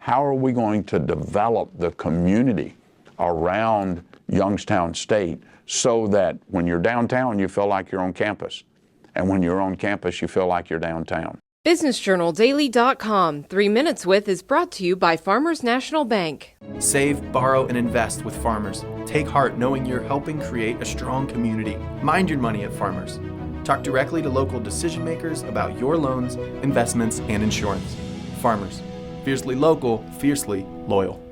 How are we going to develop the community around Youngstown State so that when you're downtown, you feel like you're on campus, and when you're on campus, you feel like you're downtown? BusinessJournalDaily.com 3 Minutes With is brought to you by Farmers National Bank. Save, borrow, and invest with Farmers. Take heart knowing you're helping create a strong community. Mind your money at Farmers. Talk directly to local decision makers about your loans, investments, and insurance. Farmers. Fiercely local, fiercely loyal.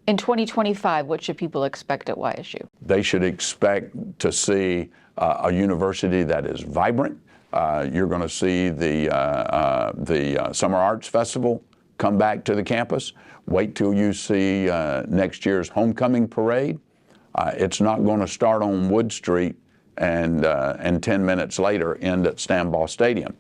In 2025, what should people expect at YSU? They should expect to see a university that is vibrant. You're going to see the Summer Arts Festival come back to the campus. Wait till you see next year's homecoming parade. It's not going to start on Wood Street and 10 minutes later end at Stambaugh Stadium.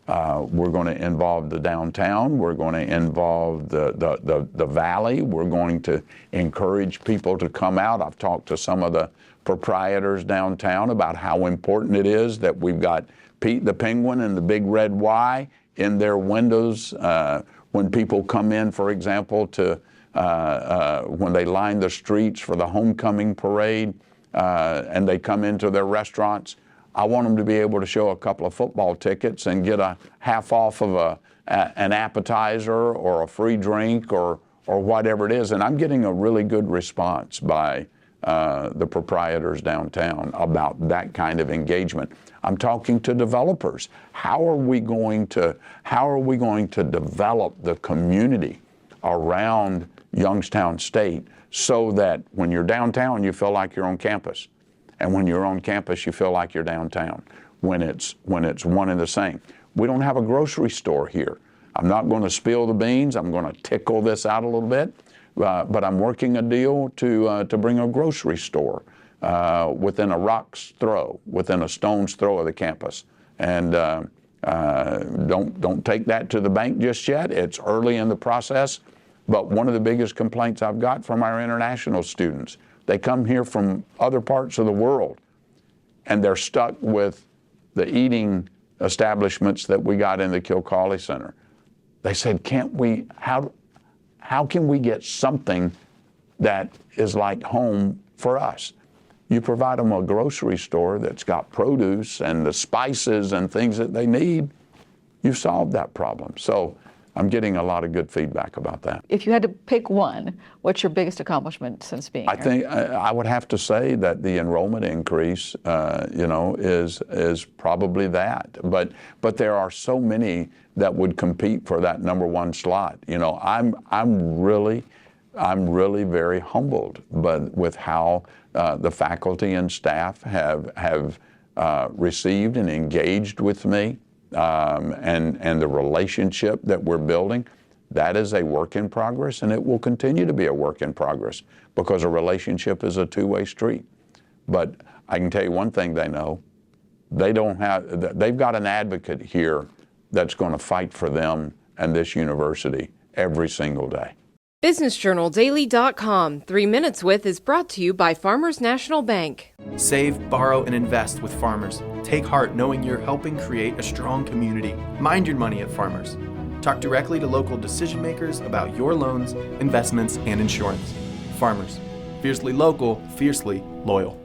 We're going to involve the downtown. We're going to involve the valley. We're going to encourage people to come out. I've talked to some of the proprietors downtown about how important it is that we've got Pete the Penguin and the Big Red Y in their windows when people come in, for example, to when they line the streets for the homecoming parade and they come into their restaurants. I want them to be able to show a couple of football tickets and get a half off of an appetizer or a free drink or whatever it is. And I'm getting a really good response by the proprietors downtown about that kind of engagement. I'm talking to developers. How are we going to develop the community around Youngstown State so that when you're downtown, you feel like you're on campus? And when you're on campus, you feel like you're downtown, when it's one and the same. We don't have a grocery store here. I'm not going to spill the beans. I'm going to tickle this out a little bit. But I'm working a deal to bring a grocery store within within a stone's throw of the campus. And don't take that to the bank just yet. It's early in the process. But one of the biggest complaints I've got from our international students, they come here from other parts of the world, and they're stuck with the eating establishments that we got in the Kilcawley Center. They said, how can we get something that is like home for us? You provide them a grocery store that's got produce and the spices and things that they need, you've solved that problem. So I'm getting a lot of good feedback about that. If you had to pick one, what's your biggest accomplishment since being here? I think I would have to say that the enrollment increase, is probably that. But there are so many that would compete for that number one slot. I'm really very humbled, but with how the faculty and staff have received and engaged with me. And the relationship that we're building, that is a work in progress, and it will continue to be a work in progress because a relationship is a two-way street. But I can tell you one thing they know, they've got an advocate here that's going to fight for them and this university every single day. BusinessJournalDaily.com 3 Minutes With is brought to you by Farmers National Bank. Save, borrow, and invest with Farmers. Take heart knowing you're helping create a strong community. Mind your money at Farmers. Talk directly to local decision makers about your loans, investments, and insurance. Farmers. Fiercely local, fiercely loyal.